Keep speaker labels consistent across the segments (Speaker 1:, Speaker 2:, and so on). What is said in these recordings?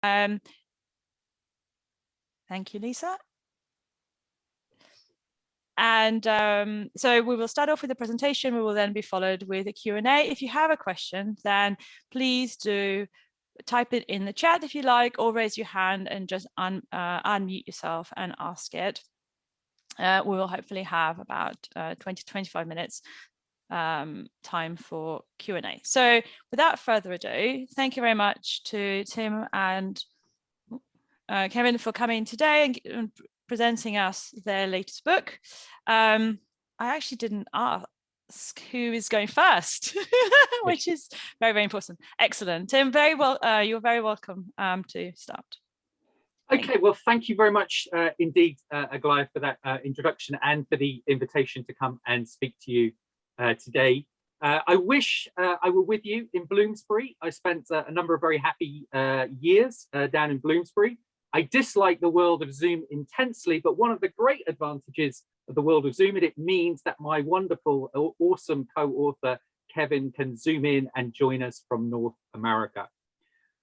Speaker 1: Thank you, Lisa. And so we will start off with the presentation. We will then be followed with a Q&A. If you have a question, then please do type it in the chat if you like, or raise your hand and just unmute yourself and ask it. We will hopefully have about 20 to 25 minutes time for Q&A. So without further ado, thank you very much to Tim and Kevin for coming today and presenting us their latest book. I actually didn't ask who is going first, which is very, very important. Excellent. Tim, very well. You're very welcome to start.
Speaker 2: Okay, well, thank you very much indeed, Aglaya, for that introduction and for the invitation to come and speak to you today. I wish I were with you in Bloomsbury. I spent a number of very happy years down in Bloomsbury. I dislike the world of Zoom intensely, but one of the great advantages of the world of Zoom is it means that my wonderful, awesome co-author, Kevin, can zoom in and join us from North America.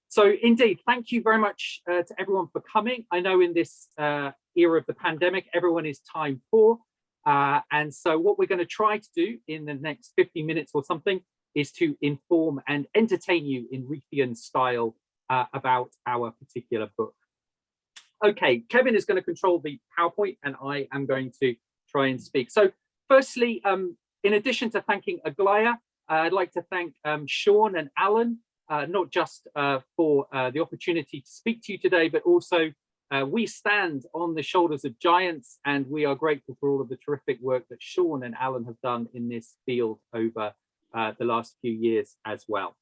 Speaker 2: So indeed, thank you very much to everyone for coming. I know in this era of the pandemic, everyone is time poor. And so what we're going to try to do in the next 50 minutes or something is to inform and entertain you in Reithian style about our particular book. Okay, Kevin is going to control the PowerPoint and I am going to try and speak. So firstly, in addition to thanking Aglaya, I'd like to thank Sean and Alan, not just for the opportunity to speak to you today, but also we stand on the shoulders of giants, and we are grateful for all of the terrific work that Sean and Alan have done in this field over the last few years as well.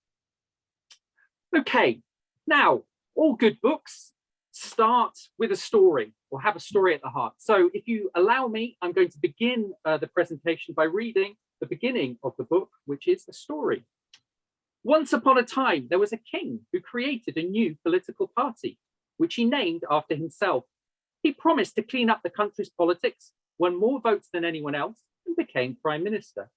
Speaker 2: Okay, now all good books start with a story or have a story at the heart. So if you allow me, I'm going to begin the presentation by reading the beginning of the book, which is a story. Once upon a time, there was a king who created a new political party, which he named after himself. He promised to clean up the country's politics, won more votes than anyone else, and became prime minister.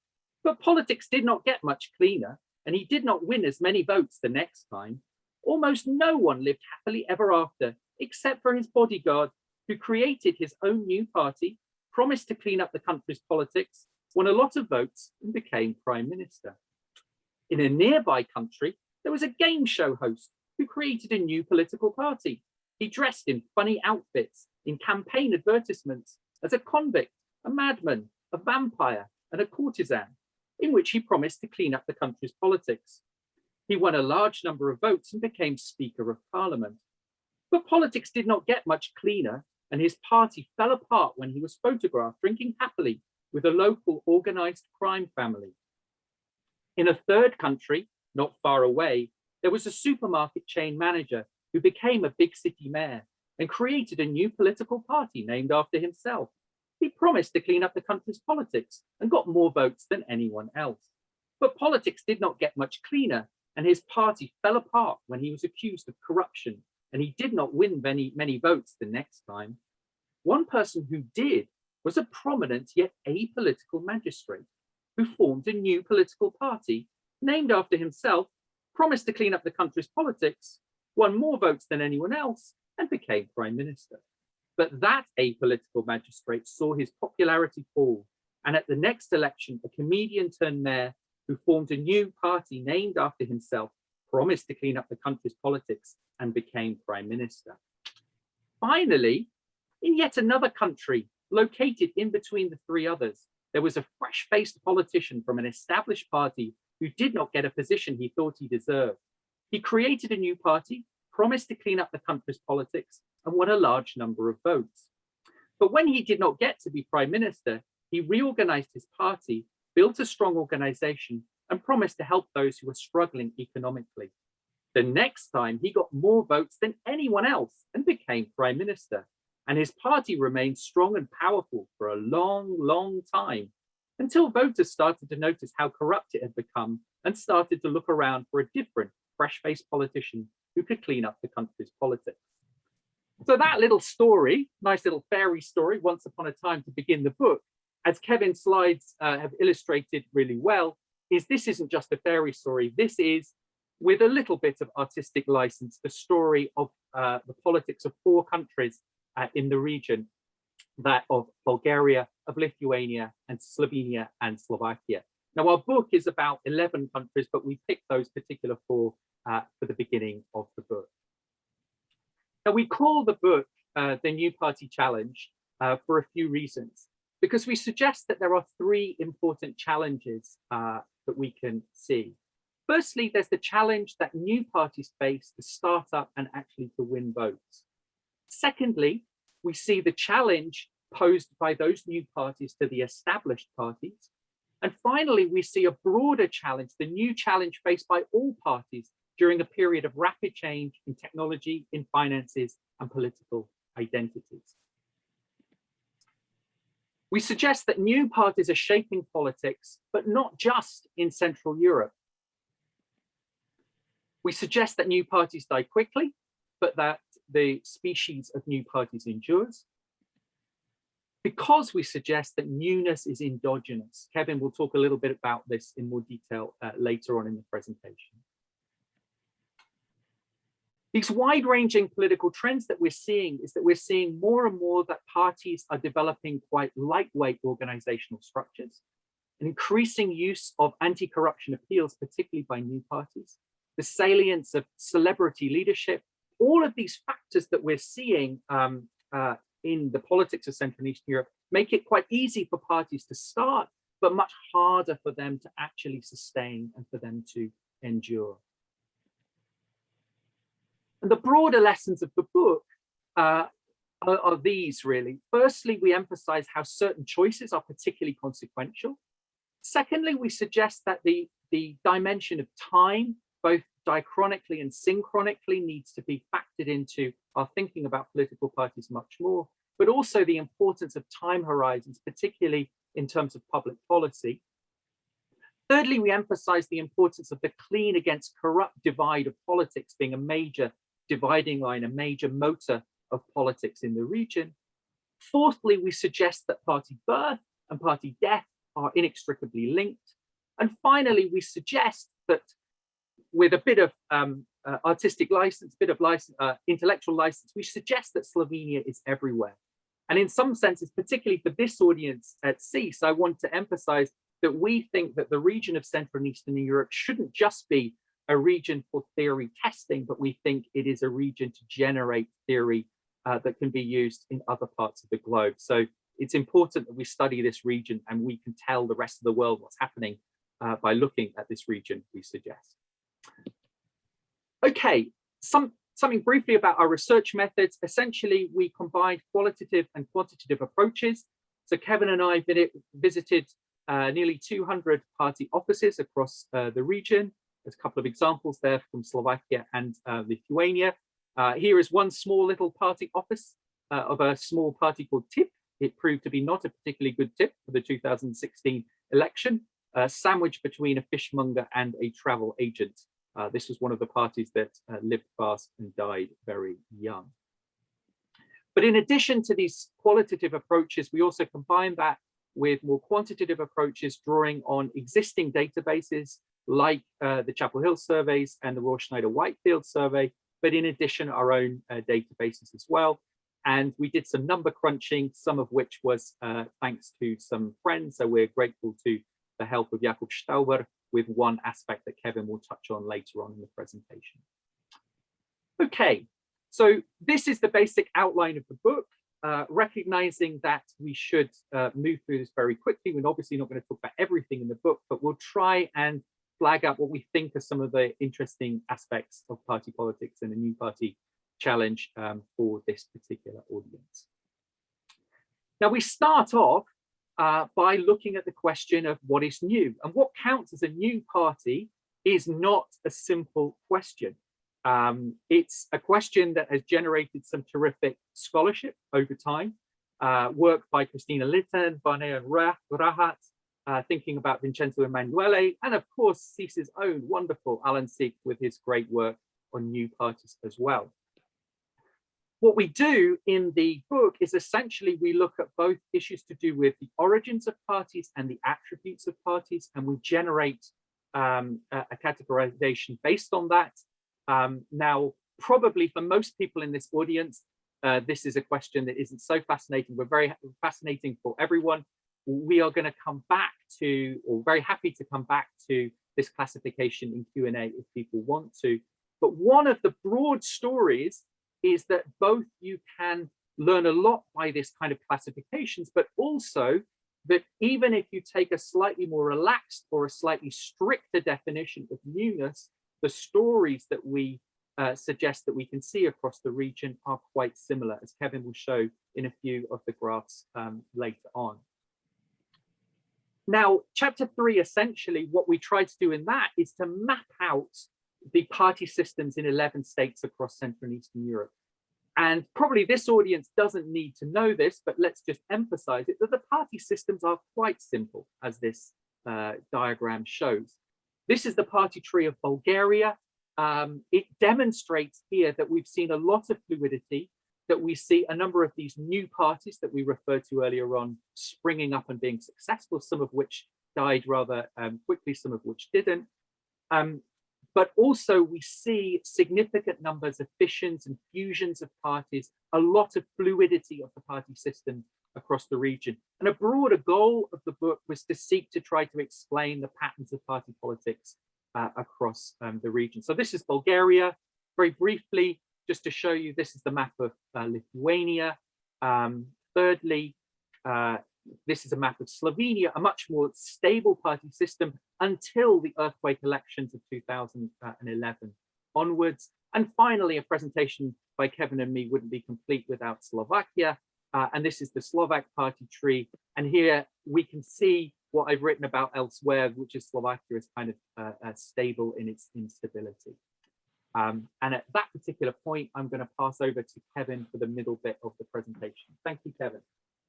Speaker 2: But politics did not get much cleaner, and he did not win as many votes the next time. Almost no one lived happily ever after, except for his bodyguard, who created his own new party, promised to clean up the country's politics, won a lot of votes, and became prime minister. In a nearby country, there was a game show host who created a new political party. He dressed in funny outfits in campaign advertisements as a convict, a madman, a vampire, and a courtesan, in which he promised to clean up the country's politics. He won a large number of votes and became Speaker of Parliament. But politics did not get much cleaner, and his party fell apart when he was photographed drinking happily with a local organized crime family. In a third country, not far away, there was a supermarket chain manager who became a big city mayor and created a new political party named after himself. He promised to clean up the country's politics and got more votes than anyone else. But politics did not get much cleaner, and his party fell apart when he was accused of corruption, and he did not win many votes the next time. One person who did was a prominent yet apolitical magistrate who formed a new political party named after himself, promised to clean up the country's politics, won more votes than anyone else, and became prime minister. But that apolitical magistrate saw his popularity fall, and at the next election, a comedian turned mayor who formed a new party named after himself, promised to clean up the country's politics, and became prime minister. Finally, in yet another country, located in between the three others, there was a fresh-faced politician from an established party who did not get a position he thought he deserved. He created a new party, promised to clean up the country's politics, and won a large number of votes. But when he did not get to be prime minister, he reorganized his party, built a strong organization, and promised to help those who were struggling economically. The next time, he got more votes than anyone else and became prime minister. And his party remained strong and powerful for a long, long time, until voters started to notice how corrupt it had become and started to look around for a different, fresh-faced politician who could clean up the country's politics. So that little story, nice little fairy story, once upon a time to begin the book, as Kevin's slides have illustrated really well, this isn't just a fairy story. This is with a little bit of artistic license, the story of the politics of 4 countries in the region, that of Bulgaria, of Lithuania, and Slovenia and Slovakia. Now, our book is about 11 countries, but we picked those particular 4 for the beginning of the book. Now, we call the book the New Party Challenge for a few reasons, because we suggest that there are 3 important challenges that we can see. Firstly, there's the challenge that new parties face to start up and actually to win votes. Secondly, we see the challenge posed by those new parties to the established parties. And finally, we see a broader challenge, the new challenge faced by all parties during a period of rapid change in technology, in finances, and political identities. We suggest that new parties are shaping politics, but not just in Central Europe. We suggest that new parties die quickly, but that the species of new parties endures. Because we suggest that newness is endogenous. Kevin will talk a little bit about this in more detail later on in the presentation. These wide-ranging political trends that we're seeing is that we're seeing more and more that parties are developing quite lightweight organizational structures, an increasing use of anti-corruption appeals, particularly by new parties, the salience of celebrity leadership, all of these factors that we're seeing in the politics of Central and Eastern Europe make it quite easy for parties to start, but much harder for them to actually sustain and for them to endure. And the broader lessons of the book are these, really. Firstly, we emphasize how certain choices are particularly consequential. Secondly, we suggest that the dimension of time, both diachronically and synchronically, needs to be factored into our thinking about political parties much more, but also the importance of time horizons, particularly in terms of public policy. Thirdly, we emphasize the importance of the clean against corrupt divide of politics being a major dividing line, a major motor of politics in the region. Fourthly, we suggest that party birth and party death are inextricably linked. And finally, we suggest that with a bit of artistic license, intellectual license, we suggest that Slovenia is everywhere. And in some senses, particularly for this audience at SSEES, I want to emphasize that we think that the region of Central and Eastern Europe shouldn't just be a region for theory testing, but we think it is a region to generate theory that can be used in other parts of the globe. So it's important that we study this region and we can tell the rest of the world what's happening by looking at this region, we suggest. Okay, something briefly about our research methods. Essentially, we combine qualitative and quantitative approaches. So Kevin and I visited nearly 200 party offices across the region. There's a couple of examples there from Slovakia and Lithuania. Here is one small little party office of a small party called TIP. It proved to be not a particularly good tip for the 2016 election, sandwiched between a fishmonger and a travel agent. This was one of the parties that lived fast and died very young. But in addition to these qualitative approaches, we also combine that with more quantitative approaches, drawing on existing databases like the Chapel Hill surveys and the Royal Schneider-Whitefield survey, but in addition, our own databases as well. And we did some number crunching, some of which was thanks to some friends. So we're grateful to the help of Jakob Stauber with one aspect that Kevin will touch on later on in the presentation. Okay, so this is the basic outline of the book, recognizing that we should move through this very quickly. We're obviously not going to talk about everything in the book, but we'll try and flag up what we think are some of the interesting aspects of party politics and a new party challenge for this particular audience. Now, we start off by looking at the question of what is new, and what counts as a new party is not a simple question. It's a question that has generated some terrific scholarship over time, work by Christina Litten, Barnea Rahat, thinking about Vincenzo Emanuele, and of course, SSEES's own wonderful Alan Sieg with his great work on new parties as well. What we do in the book is essentially we look at both issues to do with the origins of parties and the attributes of parties, and we generate a categorization based on that. Now, probably for most people in this audience, this is a question that isn't so fascinating. We're very fascinating for everyone. We are going to come back to, or very happy to come back to, this classification in Q&A if people want to. But one of the broad stories is that both you can learn a lot by this kind of classifications, but also that even if you take a slightly more relaxed or a slightly stricter definition of newness, the stories that we suggest that we can see across the region are quite similar, as Kevin will show in a few of the graphs later on. Now, chapter 3, essentially, what we try to do in that is to map out the party systems in 11 states across Central and Eastern Europe. And probably this audience doesn't need to know this, but let's just emphasize it, that the party systems are quite simple, as this diagram shows. This is the party tree of Bulgaria. It demonstrates here that we've seen a lot of fluidity, that we see a number of these new parties that we referred to earlier on springing up and being successful, some of which died rather quickly, some of which didn't. But also we see significant numbers of fissions and fusions of parties, a lot of fluidity of the party system across the region. And a broader goal of the book was to seek to try to explain the patterns of party politics across the region. So this is Bulgaria. Very briefly, just to show you, this is the map of Lithuania. Thirdly, this is a map of Slovenia, a much more stable party system until the earthquake elections of 2011 onwards. And finally, a presentation by Kevin and me wouldn't be complete without Slovakia. And this is the Slovak party tree. And here we can see what I've written about elsewhere, which is Slovakia is kind of stable in its instability. And at that particular point, I'm going to pass over to Kevin for the middle bit of the presentation. Thank you, Kevin.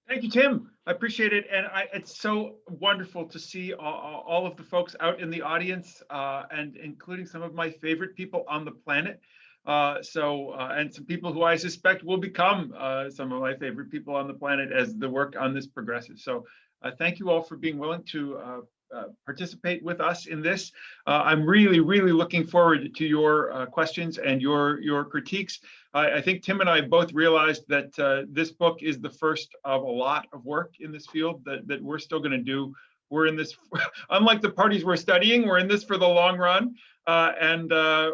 Speaker 3: Thank you, Tim. I appreciate it. And it's so wonderful to see all of the folks out in the audience, and including some of my favorite people on the planet. And some people who I suspect will become some of my favorite people on the planet as the work on this progresses. So thank you all for being willing to participate with us in this. I'm really, really looking forward to your questions and your critiques. I think Tim and I both realized that this book is the first of a lot of work in this field that we're still going to do. We're in this, unlike the parties we're studying, we're in this for the long run.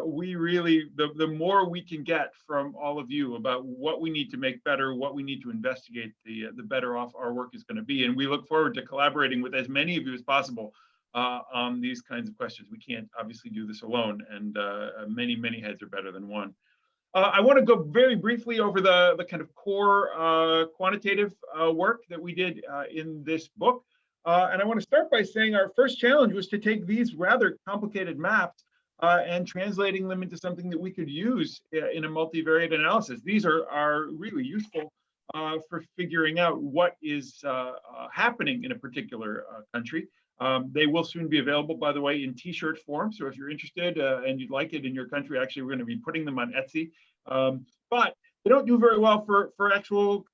Speaker 3: We really, the more we can get from all of you about what we need to make better, what we need to investigate, the better off our work is going to be. And we look forward to collaborating with as many of you as possible on these kinds of questions. We can't obviously do this alone, and many, many heads are better than one. I want to go very briefly over the kind of core quantitative work that we did in this book. And I want to start by saying our first challenge was to take these rather complicated maps and translating them into something that we could use in a multivariate analysis. These are really useful for figuring out what is happening in a particular country. They will soon be available, by the way, in t-shirt form. So if you're interested and you'd like it in your country, actually, we're going to be putting them on Etsy. But they don't do very well for actual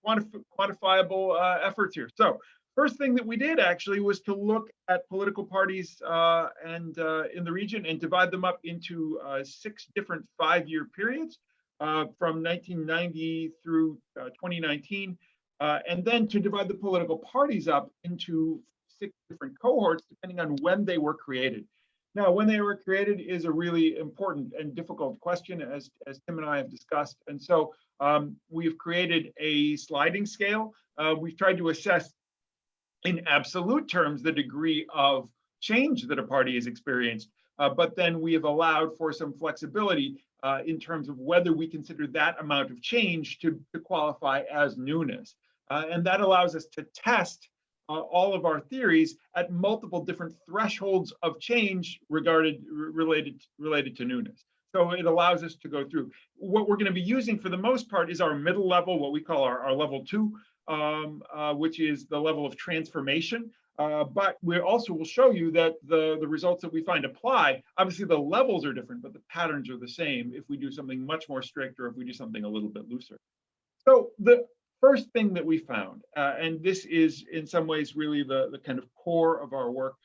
Speaker 3: quantifiable efforts here. So first thing that we did actually was to look at political parties in the region and divide them up into 6 different 5-year periods from 1990 through 2019, and then to divide the political parties up into 6 different cohorts depending on when they were created. Now, when they were created is a really important and difficult question, as Tim and I have discussed. And so we've created a sliding scale. We've tried to assess in absolute terms the degree of change that a party has experienced, but then we have allowed for some flexibility in terms of whether we consider that amount of change to qualify as newness. And that allows us to test all of our theories at multiple different thresholds of change related to newness. So it allows us to go through. What we're going to be using for the most part is our middle level, what we call our level 2, which is the level of transformation. But we also will show you that the results that we find apply. Obviously, the levels are different, but the patterns are the same if we do something much more strict or if we do something a little bit looser. So the first thing that we found, and this is in some ways really the kind of core of our work,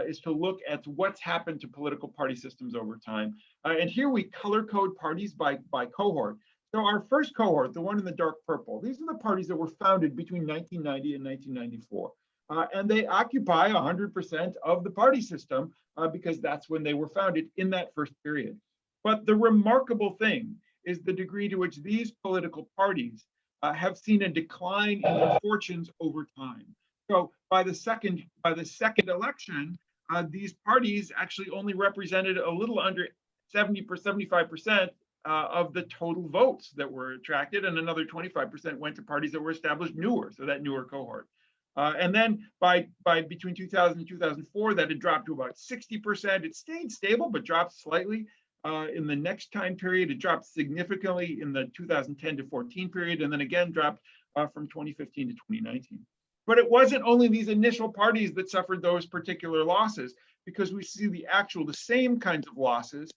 Speaker 3: is to look at what's happened to political party systems over time. And here we color code parties by cohort. So our first cohort, the one in the dark purple, these are the parties that were founded between 1990 and 1994. And they occupy 100% of the party system because that's when they were founded in that first period. But the remarkable thing is the degree to which these political parties have seen a decline in their fortunes over time. So by the second election, these parties actually only represented a little under 75% of the total votes that were attracted, and another 25% went to parties that were established newer, so that newer cohort. And then by between 2000 and 2004, that had dropped to about 60%. It stayed stable, but dropped slightly. In the next time period, it dropped significantly in the 2010 to 14 period, and then again dropped from 2015 to 2019. But it wasn't only these initial parties that suffered those particular losses, because we see the same kinds of losses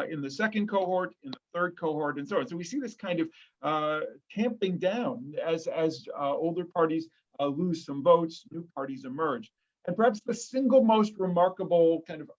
Speaker 3: in the second cohort, in the third cohort, and so on. So we see this kind of tamping down as older parties lose some votes, new parties emerge. And perhaps the single most remarkable kind of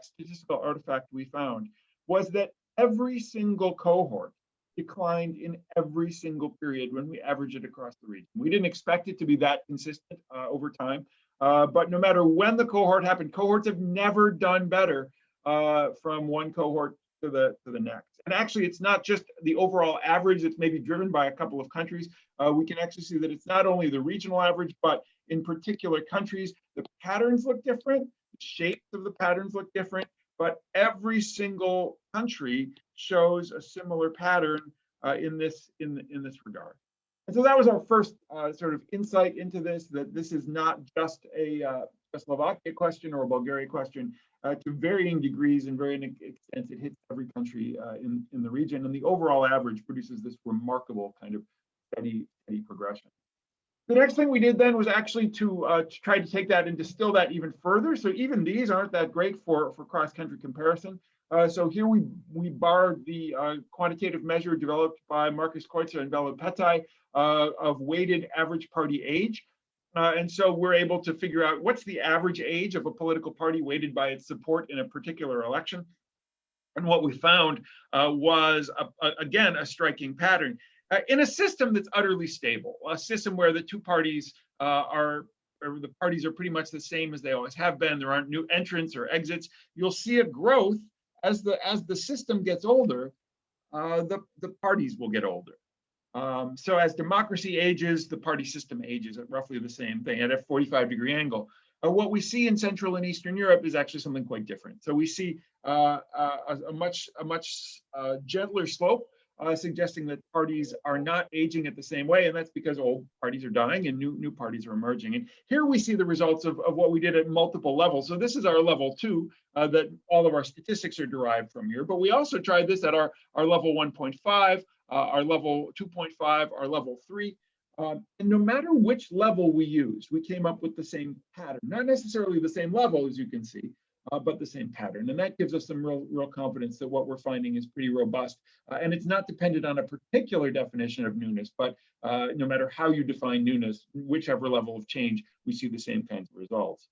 Speaker 3: statistical artifact we found was that every single cohort declined in every single period when we average it across the region. We didn't expect it to be that consistent over time, but no matter when the cohort happened, cohorts have never done better from one cohort to the next. And actually, it's not just the overall average that's maybe driven by a couple of countries. We can actually see that it's not only the regional average, but in particular countries, the patterns look different, the shapes of the patterns look different, but every single country shows a similar pattern in this regard. And so that was our first sort of insight into this, that this is not just a Slovakia question or a Bulgaria question. To varying degrees and varying extents, it hits every country in the region, and the overall average produces this remarkable kind of steady progression. The next thing we did then was actually to try to take that and distill that even further. So even these aren't that great for cross-country comparison. So here we borrowed the quantitative measure developed by Marcus Kreutzer and Vela Petai of weighted average party age. And so we're able to figure out what's the average age of a political party weighted by its support in a particular election. And what we found was, again, a striking pattern. In a system that's utterly stable, a system where the two parties the parties are pretty much the same as they always have been, there aren't new entrants or exits, you'll see a growth as the system gets older, the parties will get older. So as democracy ages, the party system ages at roughly the same thing, at a 45-degree angle. What we see in Central and Eastern Europe is actually something quite different. So we see a much gentler slope, suggesting that parties are not aging at the same way, and that's because old parties are dying and new parties are emerging. And here we see the results of what we did at multiple levels. So this is our level 2 that all of our statistics are derived from here, but we also tried this at our level 1.5, our level 2.5, our level 3. And no matter which level we used, we came up with the same pattern, not necessarily the same level, as you can see, but the same pattern. And that gives us some real confidence that what we're finding is pretty robust. And it's not dependent on a particular definition of newness, but no matter how you define newness, whichever level of change, we see the same kinds of results.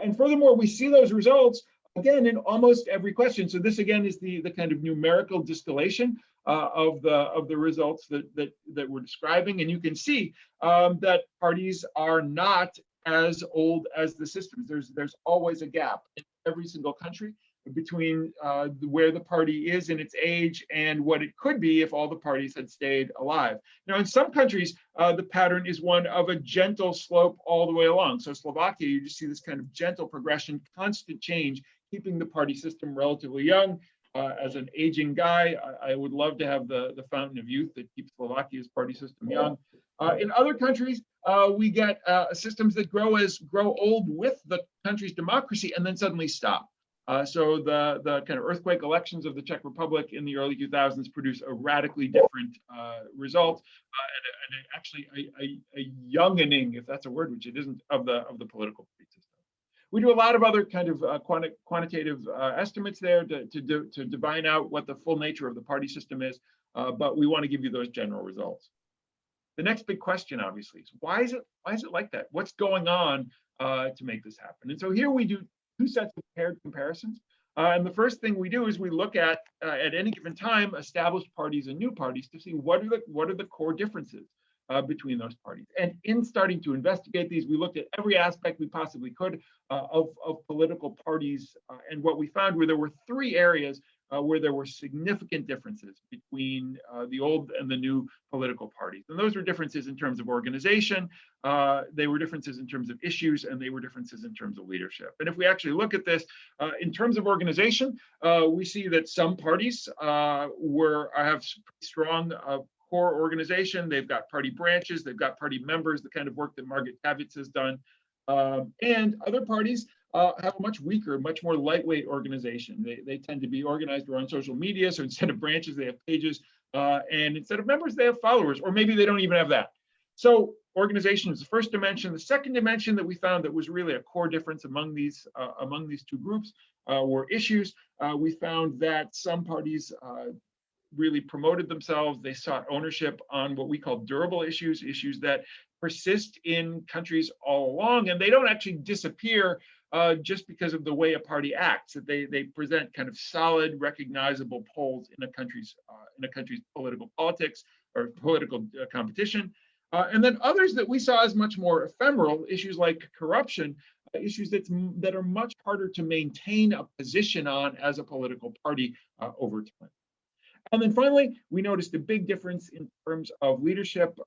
Speaker 3: And furthermore, we see those results, again, in almost every question. So this, again, is the kind of numerical distillation of the results that we're describing. And you can see that parties are not as old as the systems. There's always a gap in every single country between where the party is in its age and what it could be if all the parties had stayed alive. Now, in some countries, the pattern is one of a gentle slope all the way along. So Slovakia, you just see this kind of gentle progression, constant change, keeping the party system relatively young. As an aging guy, I would love to have the fountain of youth that keeps Slovakia's party system young. In other countries, we get systems that grow old with the country's democracy and then suddenly stop. So the kind of earthquake elections of the Czech Republic in the early 2000s produce a radically different result, and actually a youngening, if that's a word, which it isn't, of the political party system. We do a lot of other kind of quantitative estimates there to divine out what the full nature of the party system is, but we want to give you those general results. The next big question, obviously, is why is it like that? What's going on to make this happen? And so here we do two sets of paired comparisons. And the first thing we do is we look at any given time, established parties and new parties to see what are the core differences between those parties. And in starting to investigate these, we looked at every aspect we possibly could of political parties. And what we found were there were three areas where there were significant differences between the old and the new political parties. And those were differences in terms of organization, they were differences in terms of issues, and they were differences in terms of leadership. And if we actually look at this in terms of organization, we see that some parties have strong core organization. They've got party branches, they've got party members, the kind of work that Margaret Kavitz has done. And other parties have a much weaker, much more lightweight organization. They tend to be organized around social media. So instead of branches, they have pages. And instead of members, they have followers, or maybe they don't even have that. So organization is the first dimension. The second dimension that we found that was really a core difference among these two groups were issues. We found that some parties really promoted themselves. They sought ownership on what we call durable issues, issues that persist in countries all along, and they don't actually disappear just because of the way a party acts. That they present kind of solid, recognizable poles in a country's political politics or political competition. And then others that we saw as much more ephemeral, issues like corruption, issues that are much harder to maintain a position on as a political party over time. And then finally, we noticed a big difference in terms of leadership.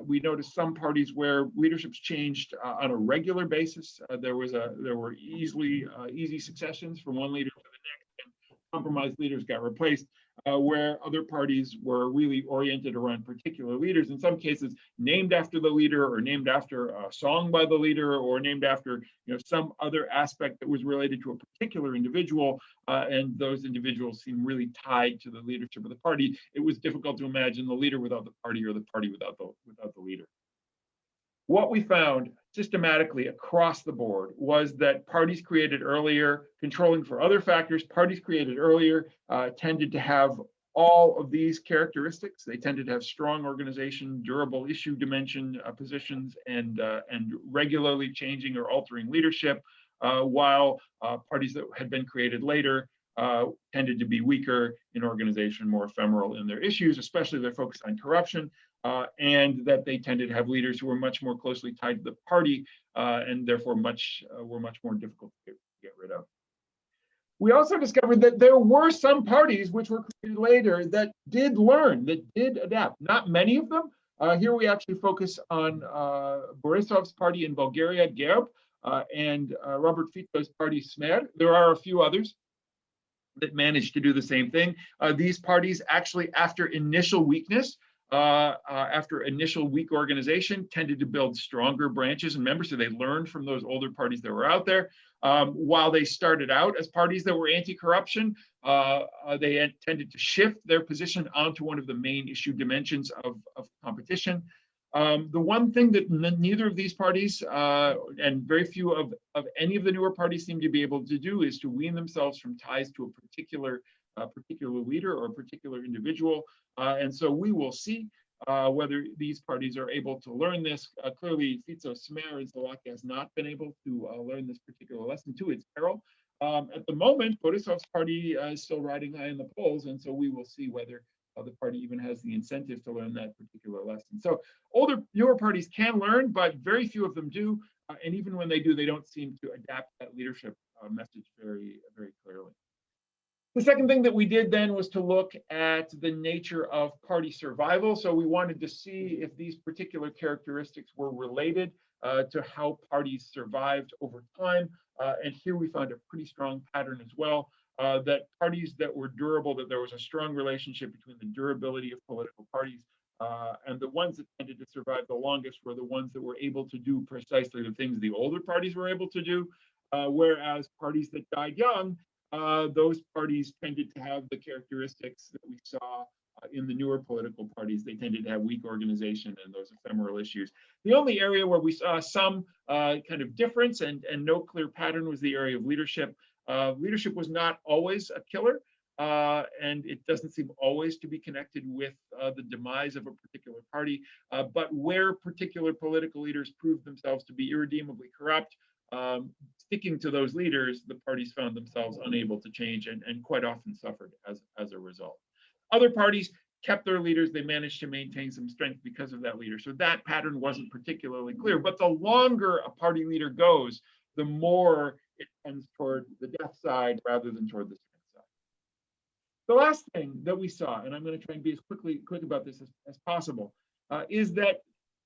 Speaker 3: We noticed some parties where leaderships changed on a regular basis. There were easy successions from one leader to the next, and compromised leaders got replaced. Where other parties were really oriented around particular leaders, in some cases named after the leader, or named after a song by the leader, or named after some other aspect that was related to a particular individual, and those individuals seemed really tied to the leadership of the party. It was difficult to imagine the leader without the party, or the party without the leader. What we found systematically across the board was that parties created earlier, controlling for other factors, parties created earlier tended to have all of these characteristics. They tended to have strong organization, durable issue dimension positions, and regularly changing or altering leadership, while parties that had been created later tended to be weaker in organization, more ephemeral in their issues, especially their focus on corruption, and that they tended to have leaders who were much more closely tied to the party, and therefore were much more difficult to get rid of. We also discovered that there were some parties which were created later that did learn, that did adapt. Not many of them. Here we actually focus on Borisov's party in Bulgaria, Gerb, and Robert Fico's party, Smer. There are a few others that managed to do the same thing. These parties actually, after initial weakness, after initial weak organization, tended to build stronger branches and members. So they learned from those older parties that were out there. While they started out as parties that were anti-corruption, they tended to shift their position onto one of the main issue dimensions of competition. The one thing that neither of these parties and very few of any of the newer parties seem to be able to do is to wean themselves from ties to a particular leader or a particular individual. And so we will see whether these parties are able to learn this. Clearly, Fico, Smer, and Slovakia has not been able to learn this particular lesson, to its peril. At the moment, Borisov's party is still riding high in the polls, and so we will see whether the party even has the incentive to learn that particular lesson. So newer parties can learn, but very few of them do. And even when they do, they don't seem to adapt that leadership message very, very clearly. The second thing that we did then was to look at the nature of party survival. So we wanted to see if these particular characteristics were related to how parties survived over time. And here we found a pretty strong pattern as well, that parties that were durable, that there was a strong relationship between the durability of political parties and the ones that tended to survive the longest were the ones that were able to do precisely the things the older parties were able to do, whereas parties that died young, those parties tended to have the characteristics that we saw in the newer political parties. They tended to have weak organization and those ephemeral issues. The only area where we saw some kind of difference and no clear pattern was the area of leadership. Leadership was not always a killer, and it doesn't seem always to be connected with the demise of a particular party, but where particular political leaders proved themselves to be irredeemably corrupt, sticking to those leaders, the parties found themselves unable to change and quite often suffered as a result. Other parties kept their leaders. They managed to maintain some strength because of that leader. So that pattern wasn't particularly clear. But the longer a party leader goes, the more it tends toward the death side rather than toward the strength side. The last thing that we saw, and I'm going to try and be as quick about this as possible, is that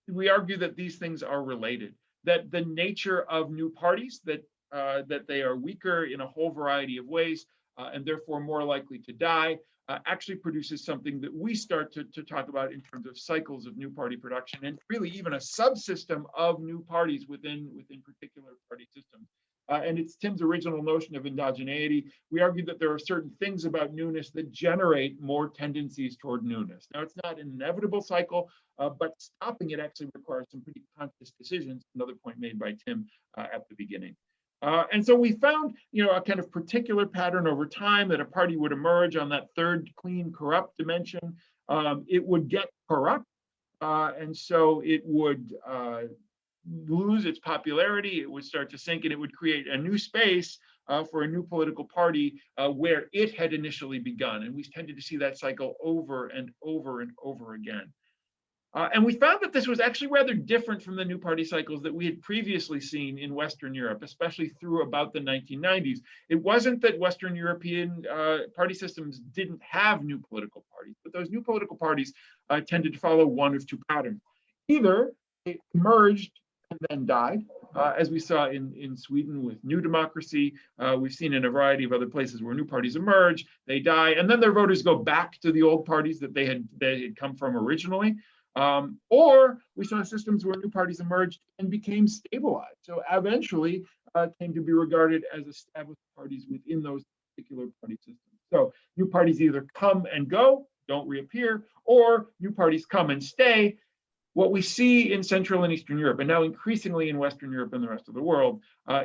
Speaker 3: we argue that these things are related. That the nature of new parties, that they are weaker in a whole variety of ways, and therefore more likely to die, actually produces something that we start to talk about in terms of cycles of new party production, and really even a subsystem of new parties within particular party systems. And it's Tim's original notion of endogeneity. We argue that there are certain things about newness that generate more tendencies toward newness. Now, it's not an inevitable cycle, but stopping it actually requires some pretty conscious decisions, another point made by Tim at the beginning. And so we found, a kind of particular pattern over time that a party would emerge on that third clean corrupt dimension. It would get corrupt, and so it would lose its popularity. It would start to sink, and it would create a new space for a new political party where it had initially begun. And we tended to see that cycle over and over and over again. And we found that this was actually rather different from the new party cycles that we had previously seen in Western Europe, especially through about the 1990s. It wasn't that Western European party systems didn't have new political parties, but those new political parties tended to follow one of two patterns. Either it emerged and then died, as we saw in Sweden with New Democracy. We've seen in a variety of other places where new parties emerge, they die, and then their voters go back to the old parties that they had come from originally. Or we saw systems where new parties emerged and became stabilized. So eventually came to be regarded as established parties within those particular party systems. So new parties either come and go, don't reappear, or new parties come and stay. What we see in Central and Eastern Europe, and now increasingly in Western Europe and the rest of the world,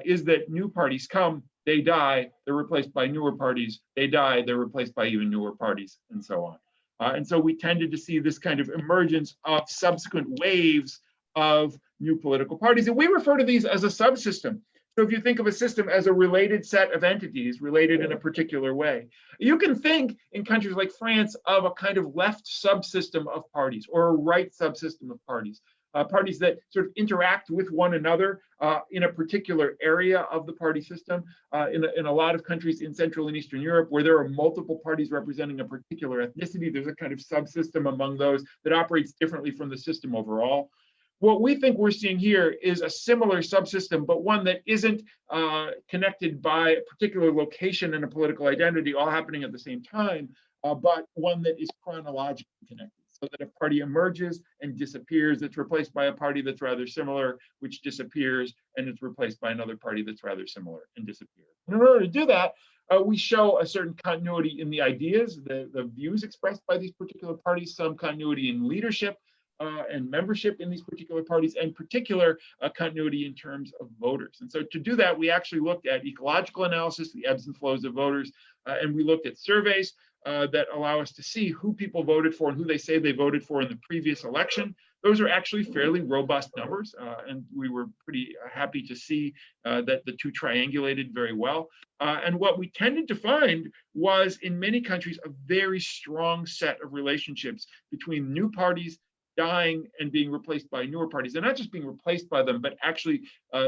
Speaker 3: is that new parties come, they die, they're replaced by newer parties, they die, they're replaced by even newer parties, and so on. And so we tended to see this kind of emergence of subsequent waves of new political parties. And we refer to these as a subsystem. So if you think of a system as a related set of entities related in a particular way, you can think in countries like France of a kind of left subsystem of parties or a right subsystem of parties. Parties that sort of interact with one another in a particular area of the party system. In a lot of countries in Central and Eastern Europe, where there are multiple parties representing a particular ethnicity, there's a kind of subsystem among those that operates differently from the system overall. What we think we're seeing here is a similar subsystem, but one that isn't connected by a particular location and a political identity all happening at the same time, but one that is chronologically connected. So that a party emerges and disappears, it's replaced by a party that's rather similar, which disappears, and it's replaced by another party that's rather similar and disappears. In order to do that, we show a certain continuity in the ideas, the views expressed by these particular parties, some continuity in leadership and membership in these particular parties, and particular continuity in terms of voters. And so to do that, we actually looked at ecological analysis, the ebbs and flows of voters, and we looked at surveys that allow us to see who people voted for and who they say they voted for in the previous election. Those are actually fairly robust numbers, and we were pretty happy to see that the two triangulated very well. And what we tended to find was, in many countries, a very strong set of relationships between new parties dying and being replaced by newer parties, and not just being replaced by them, but actually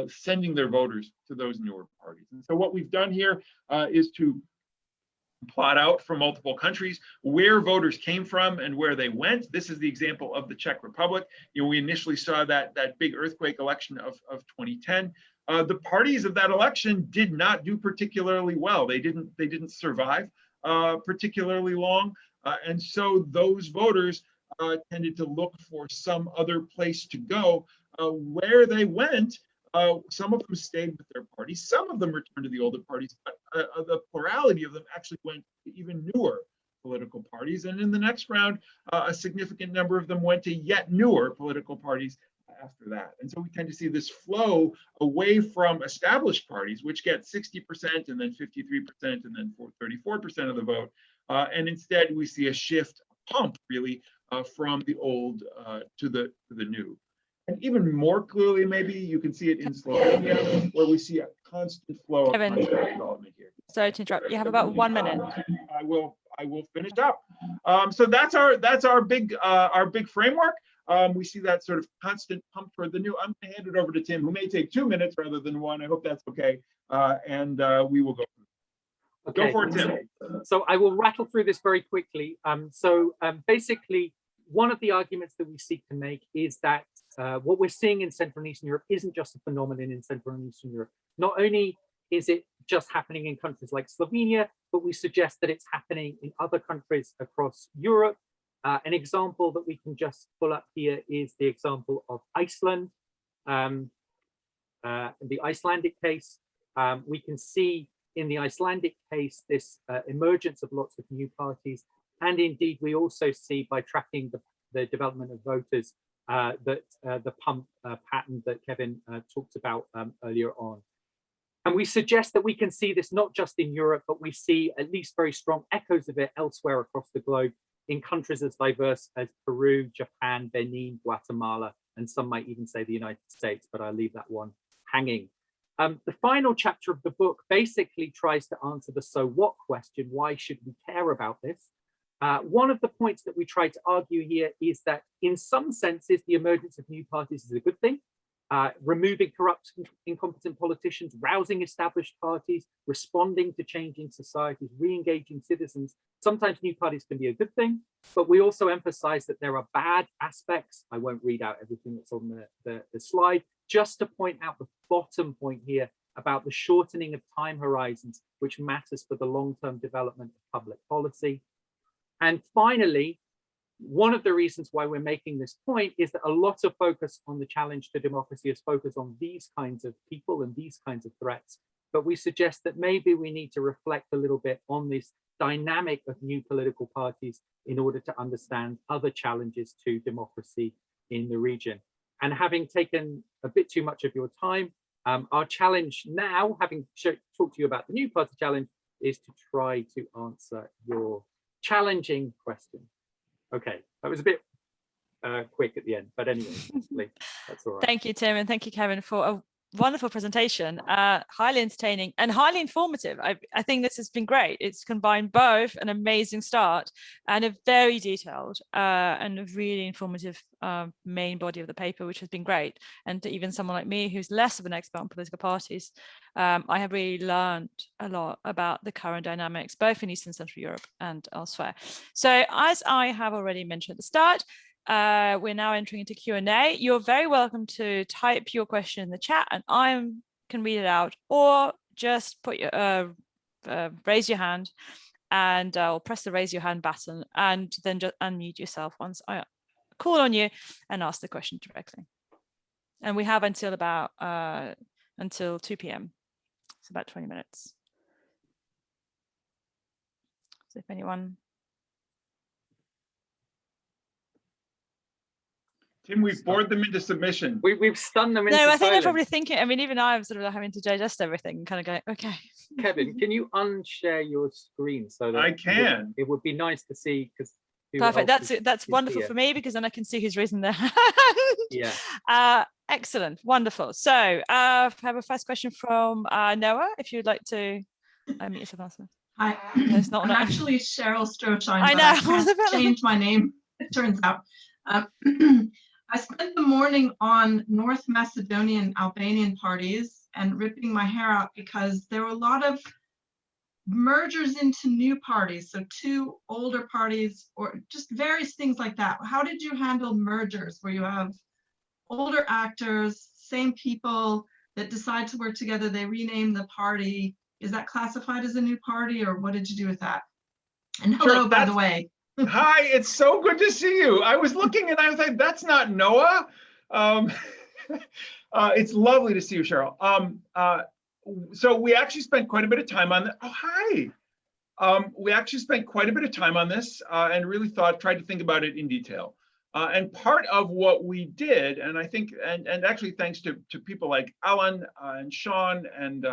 Speaker 3: sending their voters to those newer parties. And so what we've done here is to plot out from multiple countries where voters came from and where they went. This is the example of the Czech Republic. We initially saw that big earthquake election of 2010. The parties of that election did not do particularly well. They didn't survive particularly long, and so those voters tended to look for some other place to go. Where they went, some of them stayed with their parties, some of them returned to the older parties, but the plurality of them actually went to even newer political parties. And in the next round, a significant number of them went to yet newer political parties after that. And so we tend to see this flow away from established parties, which get 60% and then 53% and then 34% of the vote. And instead, we see a shift, a pump really, from the old to the new. And even more clearly, maybe you can see it in Slovenia, where we see a constant flow of content development here.
Speaker 1: Sorry to interrupt. You have about 1 minute.
Speaker 3: I will finish up. So that's our big framework. We see that sort of constant pump for the new. I'm going to hand it over to Tim, who may take 2 minutes rather than 1. I hope that's okay. And we will go.
Speaker 2: Okay.
Speaker 3: Go for it, Tim.
Speaker 2: So I will rattle through this very quickly. Basically, one of the arguments that we seek to make is that what we're seeing in Central and Eastern Europe isn't just a phenomenon in Central and Eastern Europe. Not only is it just happening in countries like Slovenia, but we suggest that it's happening in other countries across Europe. An example that we can just pull up here is the example of Iceland, the Icelandic case. We can see in the Icelandic case this emergence of lots of new parties. And indeed, we also see by tracking the development of voters that the pump pattern that Kevin talked about earlier on. And we suggest that we can see this not just in Europe, but we see at least very strong echoes of it elsewhere across the globe in countries as diverse as Peru, Japan, Benin, Guatemala, and some might even say the United States, but I'll leave that one hanging. The final chapter of the book basically tries to answer the so what question. Why should we care about this? One of the points that we try to argue here is that in some senses, the emergence of new parties is a good thing. Removing corrupt, incompetent politicians, rousing established parties, responding to changing societies, re-engaging citizens. Sometimes new parties can be a good thing, but we also emphasize that there are bad aspects. I won't read out everything that's on the slide, just to point out the bottom point here about the shortening of time horizons, which matters for the long-term development of public policy. And finally, one of the reasons why we're making this point is that a lot of focus on the challenge to democracy is focused on these kinds of people and these kinds of threats. But we suggest that maybe we need to reflect a little bit on this dynamic of new political parties in order to understand other challenges to democracy in the region. And having taken a bit too much of your time, our challenge now, having talked to you about the new party challenge, is to try to answer your challenging question. Okay, that was a bit quick at the end, but anyway, that's all right.
Speaker 1: Thank you, Tim, and thank you, Kevin, for a wonderful presentation, highly entertaining and highly informative. I think this has been great. It's combined both an amazing start and a very detailed and a really informative main body of the paper, which has been great. And to even someone like me, who's less of an expert on political parties, I have really learned a lot about the current dynamics, both in Eastern Central Europe and elsewhere. So as I have already mentioned at the start, we're now entering into Q&A. You're very welcome to type your question in the chat and I can read it out, or just put your raise your hand and I'll press the raise your hand button and then just unmute yourself once I call on you and ask the question directly. And we have until about until 2 p.m. It's about 20 minutes. So if anyone.
Speaker 3: Tim, we've bored them into submission.
Speaker 2: We've stunned them into
Speaker 1: No, I think
Speaker 2: silence.
Speaker 1: they're probably thinking, I mean, even I'm sort of having to digest everything and kind of going, okay.
Speaker 2: Kevin, can you unshare your screen so that
Speaker 3: I can.
Speaker 2: It would be nice to see, because
Speaker 1: Perfect. That's wonderful for me, because then I can see who's raising their hand.
Speaker 2: Yeah.
Speaker 1: Excellent. Wonderful. So I have a first question from Noah, if you'd like to unmute yourself. Also.
Speaker 4: Hi.
Speaker 1: No, it's not
Speaker 4: I'm actually Cheryl Strochine,
Speaker 1: I
Speaker 4: but
Speaker 1: know.
Speaker 4: I can't change my name, it turns out. I spent the morning on North Macedonian Albanian parties and ripping my hair out because there were a lot of mergers into new parties. So 2 older parties or just various things like that. How did you handle mergers where you have older actors, same people that decide to work together, they rename the party? Is that classified as a new party, or what did you do with that? And hello,
Speaker 3: Sure,
Speaker 4: by the way.
Speaker 3: Hi, it's so good to see you. I was looking and I was like, that's not Noah. It's lovely to see you, Cheryl. So we actually spent quite a bit of time on that. Oh, hi. We actually spent quite a bit of time on this and really tried to think about it in detail. And part of what we did, and I think, and actually thanks to people like Alan and Sean and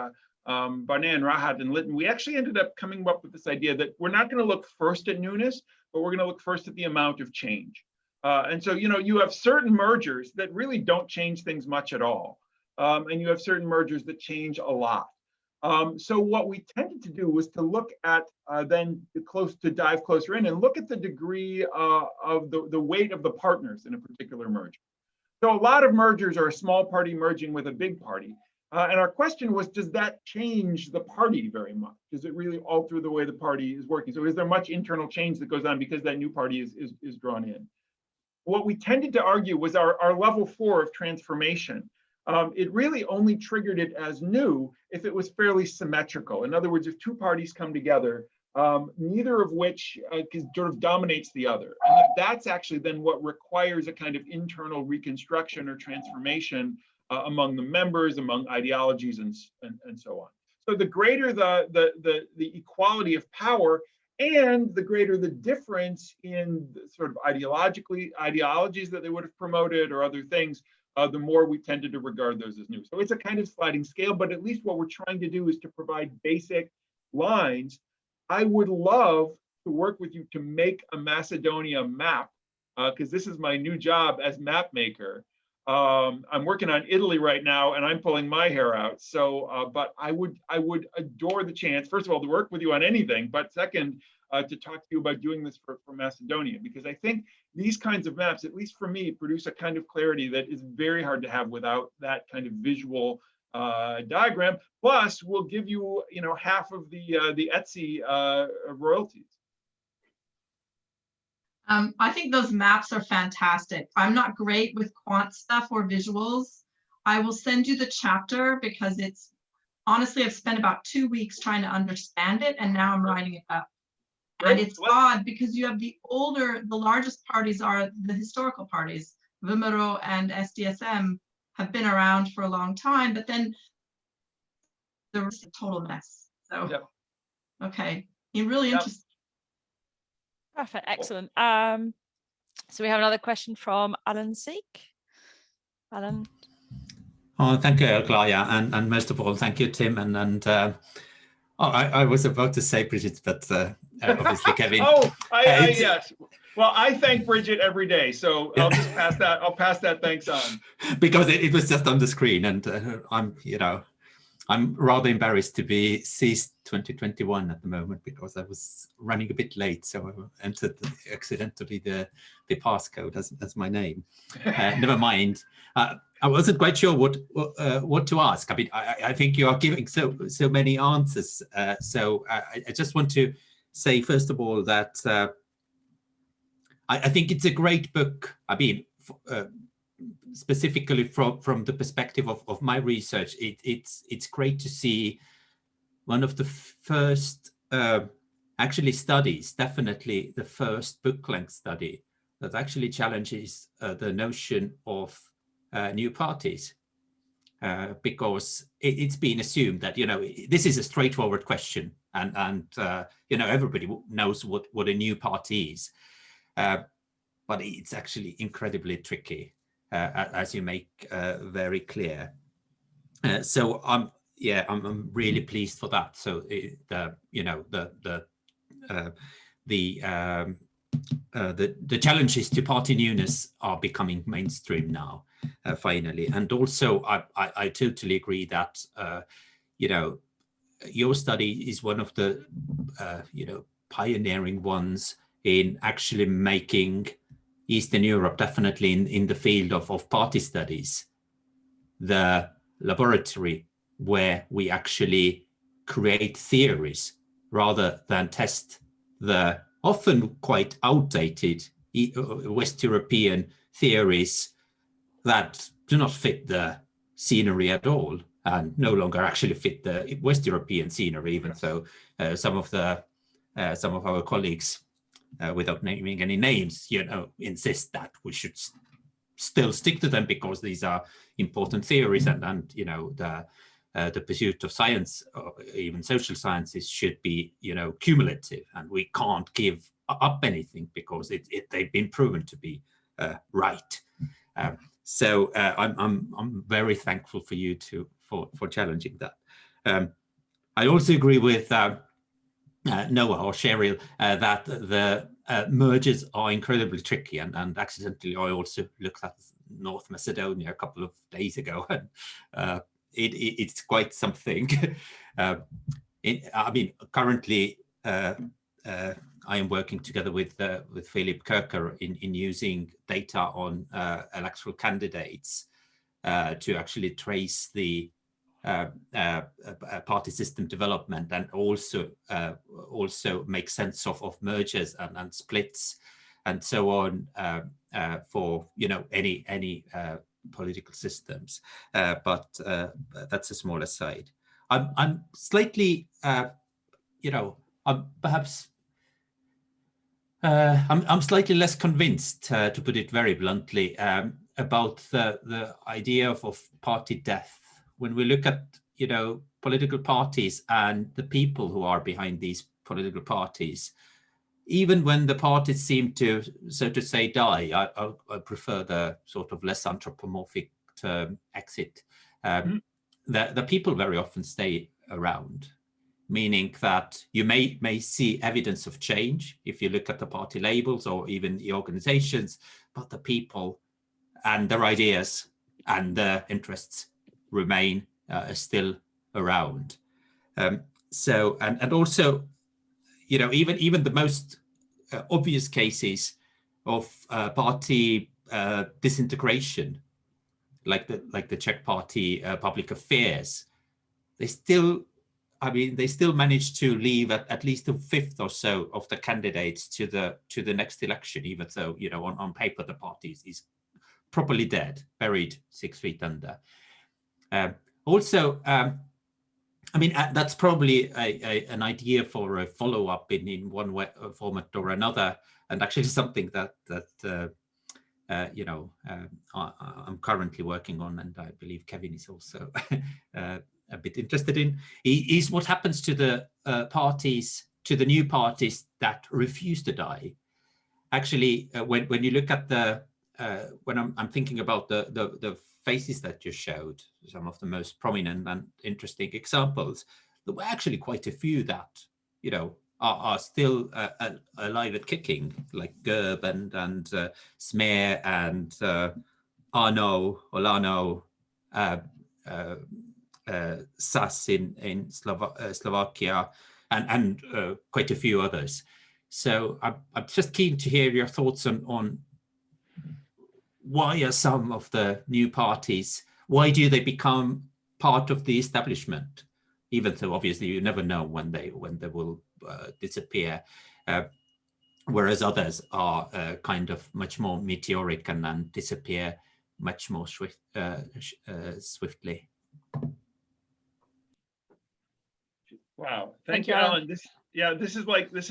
Speaker 3: Barnett and Rahat and Litton, we actually ended up coming up with this idea that we're not going to look first at newness, but we're going to look first at the amount of change. And so, you have certain mergers that really don't change things much at all. And you have certain mergers that change a lot. So what we tended to do was to look at dive closer in and look at the degree of the weight of the partners in a particular merger. So a lot of mergers are a small party merging with a big party. And our question was, does that change the party very much? Does it really alter the way the party is working? So is there much internal change that goes on because that new party is drawn in? What we tended to argue was our level 4 of transformation. It really only triggered it as new if it was fairly symmetrical. In other words, if two parties come together, neither of which sort of dominates the other. And that's actually then what requires a kind of internal reconstruction or transformation among the members, among ideologies, and so on. So the greater the equality of power, and the greater the difference in sort of ideologies that they would have promoted or other things, the more we tended to regard those as new. So it's a kind of sliding scale, but at least what we're trying to do is to provide basic lines. I would love to work with you to make a Macedonia map, because this is my new job as map maker. I'm working on Italy right now, and I'm pulling my hair out. So, but I would adore the chance, first of all, to work with you on anything, but second, to talk to you about doing this for Macedonia, because I think these kinds of maps, at least for me, produce a kind of clarity that is very hard to have without that kind of visual diagram. Plus, we'll give you, half of the Etsy royalties.
Speaker 4: I think those maps are fantastic. I'm not great with quant stuff or visuals. I will send you the chapter because it's, honestly, I've spent about 2 weeks trying to understand it, and now I'm writing it up. And it's odd because you have the largest parties are the historical parties. VMRO and SDSM have been around for a long time, but then there's a total mess. So, yep. Okay, you're really interesting.
Speaker 1: Perfect, excellent. So we have another question from Alan Seek. Alan.
Speaker 5: Oh, thank you, Gloria, and most of all, thank you, Tim. I was about to say Bridget, but obviously Kevin.
Speaker 3: Yes. Well, I thank Bridget every day, so I'll just pass that. I'll pass that thanks on.
Speaker 5: Because it was just on the screen, and I'm rather embarrassed to be SSEES 2021 at the moment because I was running a bit late, so I entered accidentally the passcode as my name. Never mind. I wasn't quite sure what to ask. I mean, I think you are giving so many answers. So I just want to say first of all that I think it's a great book. I mean, specifically from the perspective of my research, it's great to see one of the first actually studies, definitely the first book-length study that actually challenges the notion of new parties, because it's been assumed that this is a straightforward question, and everybody knows what a new party is, but it's actually incredibly tricky. As you make very clear. So I'm really pleased for that. So the challenges to party newness are becoming mainstream now, finally. And also, I totally agree that your study is one of the pioneering ones in actually making Eastern Europe, definitely in the field of party studies, the laboratory where we actually create theories rather than test the often quite outdated West European theories that do not fit the scenery at all and no longer actually fit the West European scenery, even though some of our colleagues, without naming any names, insist that we should still stick to them because these are important theories, and the pursuit of science, or even social sciences, should be cumulative, and we can't give up anything because they've been proven to be right. So I'm very thankful for you for challenging that. I also agree with Noah or Cheryl that mergers are incredibly tricky, and accidentally I also looked at North Macedonia a couple of days ago, and it's quite something. I mean, currently I am working together with Philip Kirker in using data on electoral candidates to actually trace the party system development, and also make sense of mergers and splits and so on for any political systems. But that's a small aside. I'm slightly I'm slightly less convinced, to put it very bluntly, about the idea of party death. When we look at political parties and the people who are behind these political parties, even when the parties seem to, so to say, die, I prefer the sort of less anthropomorphic term exit. The people very often stay around, meaning that you may see evidence of change if you look at the party labels or even the organizations, but the people and their ideas and their interests remain still around. So, and also, even the most obvious cases of party disintegration, like the Czech Party Public Affairs, they still manage to leave at least a fifth or so of the candidates to the next election, even though on paper the party is properly dead, buried 6 feet under. I mean, that's probably an idea for a follow-up in one way, format or another, and actually something that I'm currently working on, and I believe Kevin is also a bit interested in, is what happens to the parties, to the new parties that refuse to die. Actually, when you look at the, when I'm thinking about the faces that you showed, some of the most prominent and interesting examples, there were actually quite a few that, are still alive and kicking, like Gerb and Smer and Olano, SAS in Slovakia, and quite a few others. So I'm just keen to hear your thoughts on why are some of the new parties, why do they become part of the establishment, even though obviously you never know when they will disappear, whereas others are kind of much more meteoric and disappear much more swiftly.
Speaker 3: Wow, thank you, Alan. This is like there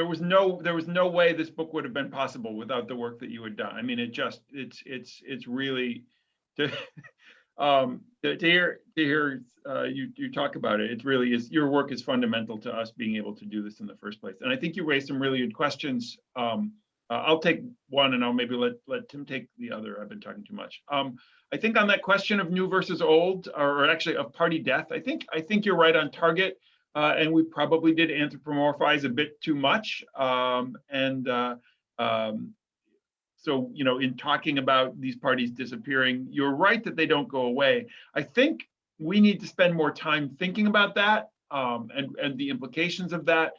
Speaker 3: was no way this book would have been possible without the work that you had done. I mean, it's really to hear you talk about it. It really is, your work is fundamental to us being able to do this in the first place. And I think you raised some really good questions. I'll take one, and I'll maybe let Tim take the other. I've been talking too much. I think on that question of new versus old, or actually of party death, I think you're right on target. And we probably did anthropomorphize a bit too much. So, in talking about these parties disappearing, you're right that they don't go away. I think we need to spend more time thinking about that and the implications of that.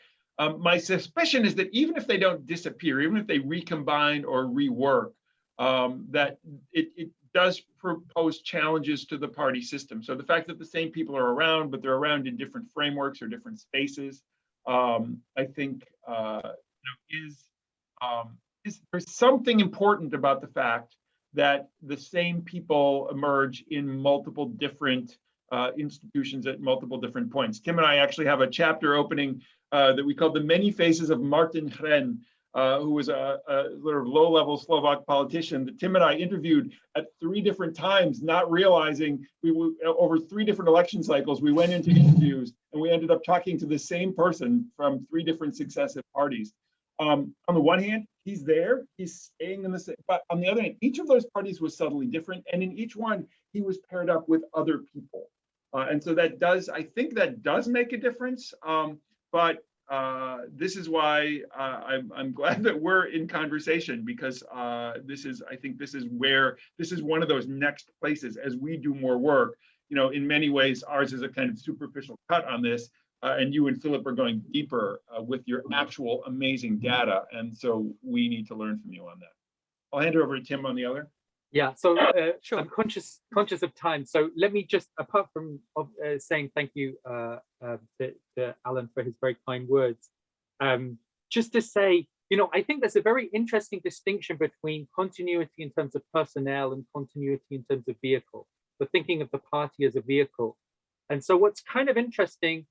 Speaker 3: My suspicion is that even if they don't disappear, even if they recombine or rework, that it does propose challenges to the party system. So the fact that the same people are around, but they're around in different frameworks or different spaces, I think there's something important about the fact that the same people emerge in multiple different institutions at multiple different points. Tim and I actually have a chapter opening that we call The Many Faces of Martin Hren, who was a sort of low-level Slovak politician that Tim and I interviewed at 3 different times, not realizing over 3 different election cycles, we went into interviews and we ended up talking to the same person from 3 different successive parties. On the one hand, he's there, he's staying in the same, but on the other hand, each of those parties was subtly different. And in each one, he was paired up with other people. And so I think that does make a difference. But this is why I'm glad that we're in conversation, because I think this is one of those next places as we do more work. You know, in many ways, ours is a kind of superficial cut on this, and you and Philip are going deeper with your actual amazing data, and so we need to learn from you on that. I'll hand it over to Tim on the other.
Speaker 2: Yeah, so
Speaker 1: Sure.
Speaker 2: I'm conscious of time, so let me just, apart from saying thank you to Alan for his very kind words, just to say, you know, I think there's a very interesting distinction between continuity in terms of personnel and continuity in terms of vehicle. But thinking of the party as a vehicle. And so what's kind of interesting,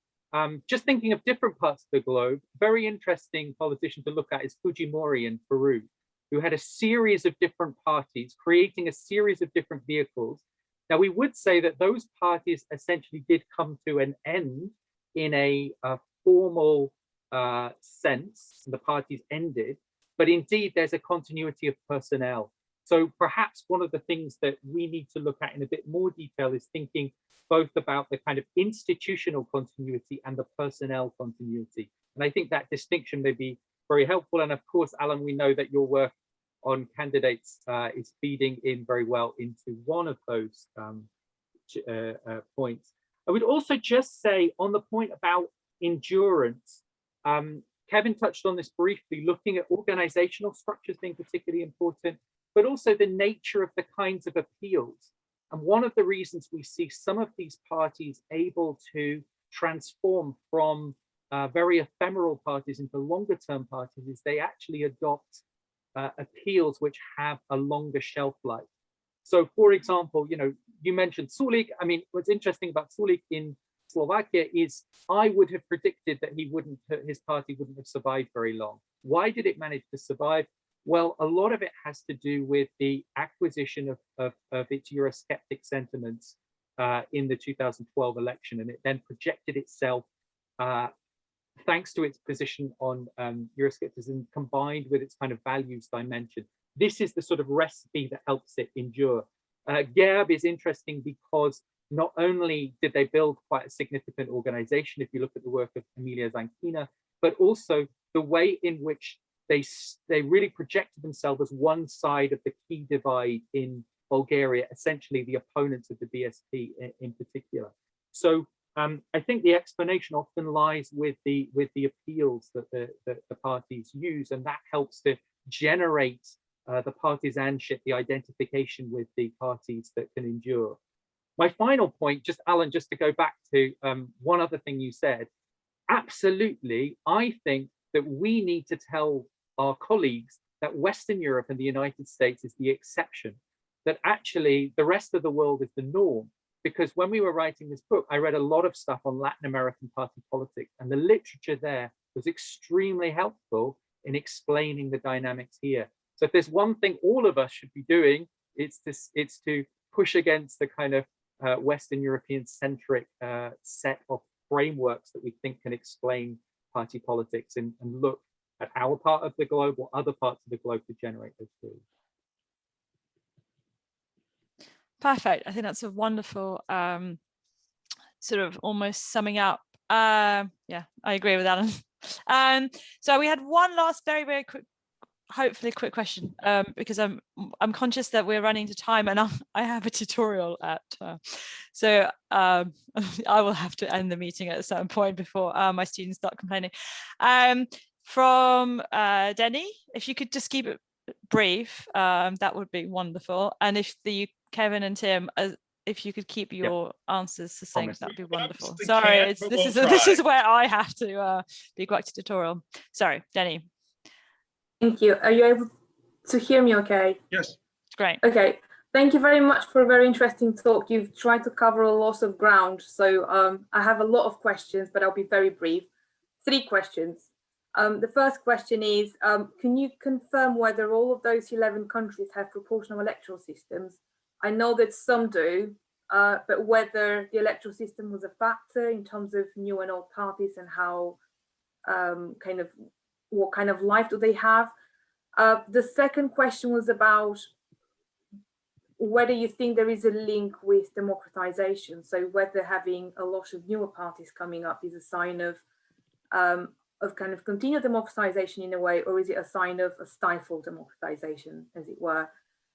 Speaker 2: just thinking of different parts of the globe, very interesting politician to look at is Fujimori in Peru, who had a series of different parties, creating a series of different vehicles. Now, we would say that those parties essentially did come to an end in a formal sense, the parties ended, but indeed there's a continuity of personnel. So perhaps one of the things that we need to look at in a bit more detail is thinking both about the kind of institutional continuity and the personnel continuity. And I think that distinction may be very helpful. And of course, Alan, we know that your work on candidates is feeding in very well into one of those points. I would also just say on the point about endurance, Kevin touched on this briefly, looking at organizational structures being particularly important, but also the nature of the kinds of appeals. And one of the reasons we see some of these parties able to transform from very ephemeral parties into longer term parties is they actually adopt appeals which have a longer shelf life. So for example, you know, you mentioned Sulik. I mean, what's interesting about Sulik in Slovakia is I would have predicted that his party wouldn't have survived very long. Why did it manage to survive? Well, a lot of it has to do with the acquisition of its Eurosceptic sentiments in the 2012 election, and it then projected itself, thanks to its position on Euroscepticism, combined with its kind of values dimension. This is the sort of recipe that helps it endure. Gerb is interesting because not only did they build quite a significant organization, if you look at the work of Emilia Zankina, but also the way in which they really projected themselves as one side of the key divide in Bulgaria, essentially the opponents of the BSP in particular. So I think the explanation often lies with the appeals that the parties use, and that helps to generate the partisanship, the identification with the parties that can endure. My final point, just Alan, just to go back to one other thing you said, absolutely, I think that we need to tell our colleagues that Western Europe and the United States is the exception, that actually the rest of the world is the norm. Because when we were writing this book, I read a lot of stuff on Latin American party politics, and the literature there was extremely helpful in explaining the dynamics here. So if there's one thing all of us should be doing, it's to push against the kind of Western European centric set of frameworks that we think can explain party politics, and look at our part of the globe or other parts of the globe to generate those theories.
Speaker 1: Perfect. I think that's a wonderful sort of almost summing up. Yeah, I agree with Alan. So we had one last very, very quick, hopefully quick question, because I'm conscious that we're running to time, and I have a tutorial at, so I will have to end the meeting at a certain point before my students start complaining. From Denny, if you could just keep it brief, that would be wonderful. And if Kevin and Tim, if you could keep your answers succinct, that'd be wonderful. Sorry, this is where I have to be quite tutorial. Sorry, Denny.
Speaker 6: Thank you. Are you able to hear me okay?
Speaker 3: Yes.
Speaker 1: Great.
Speaker 6: Okay. Thank you very much for a very interesting talk. You've tried to cover a lot of ground. So I have a lot of questions, but I'll be very brief. 3 questions. The first question is, can you confirm whether all of those 11 countries have proportional electoral systems? I know that some do, but whether the electoral system was a factor in terms of new and old parties, and how what kind of life do they have? The second question was about whether you think there is a link with democratization. So whether having a lot of newer parties coming up is a sign of of kind of continued democratization in a way, or is it a sign of a stifled democratization, as it were?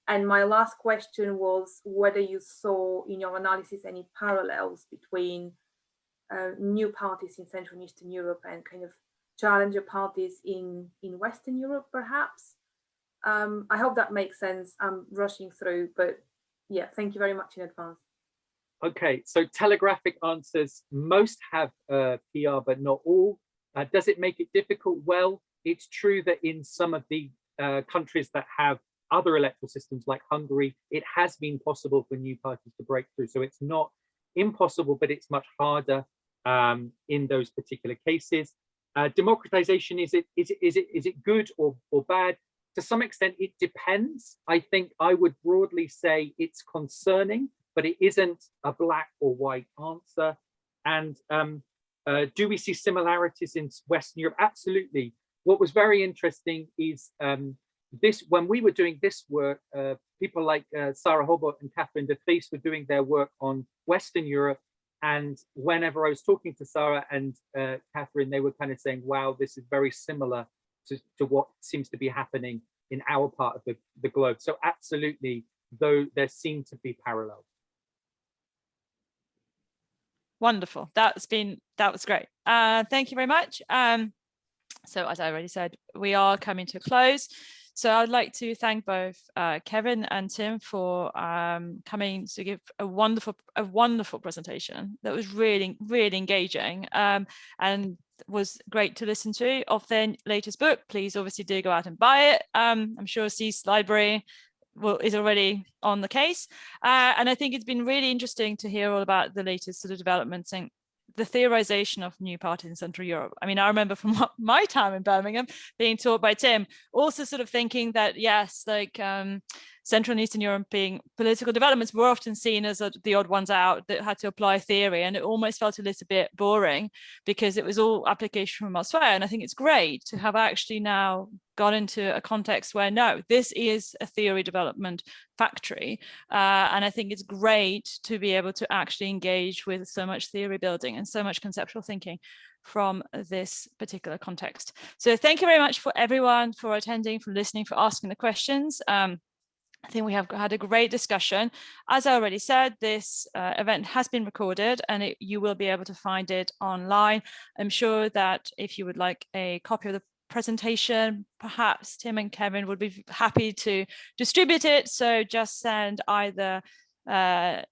Speaker 6: And my last question was whether you saw in your analysis any parallels between new parties in Central and Eastern Europe and kind of challenger parties in Western Europe, perhaps. I hope that makes sense. I'm rushing through, but yeah, thank you very much in advance.
Speaker 2: Okay, so telegraphic answers. Most have PR, but not all. Does it make it difficult? Well, it's true that in some of the countries that have other electoral systems like Hungary, it has been possible for new parties to break through. So it's not impossible, but it's much harder in those particular cases. Democratization, is it good or bad? To some extent, it depends. I think I would broadly say it's concerning, but it isn't a black or white answer. And do we see similarities in Western Europe? Absolutely. What was very interesting is when we were doing this work, people like Sarah Hobart and Catherine de Vries were doing their work on Western Europe. And whenever I was talking to Sarah and Catherine, they were kind of saying, wow, this is very similar to what seems to be happening in our part of the globe. So absolutely, though there seem to be parallels.
Speaker 1: Wonderful. That was great. Thank you very much. So as I already said, we are coming to a close. So I'd like to thank both Kevin and Tim for coming to give a wonderful presentation that was really, really engaging and was great to listen to. Of their latest book, please obviously do go out and buy it. I'm sure SSEES Library is already on the case. And I think it's been really interesting to hear all about the latest sort of developments and the theorization of new parties in Central Europe. I mean, I remember from my time in Birmingham being taught by Tim, also sort of thinking that, yes, like Central and Eastern European political developments were often seen as the odd ones out that had to apply theory. And it almost felt a little bit boring because it was all application from elsewhere. And I think it's great to have actually now got into a context where, no, this is a theory development factory. And I think it's great to be able to actually engage with so much theory building and so much conceptual thinking from this particular context. So thank you very much for everyone for attending, for listening, for asking the questions. I think we have had a great discussion. As I already said, this event has been recorded and you will be able to find it online. I'm sure that if you would like a copy of the presentation, perhaps Tim and Kevin would be happy to distribute it. So just send either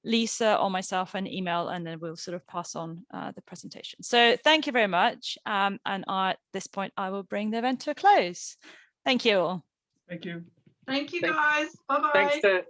Speaker 1: Lisa or myself an email and then we'll sort of pass on the presentation. So thank you very much. And at this point, I will bring the event to a close. Thank you all.
Speaker 3: Thank you.
Speaker 4: Thank you, guys. Bye-bye.
Speaker 2: Thanks to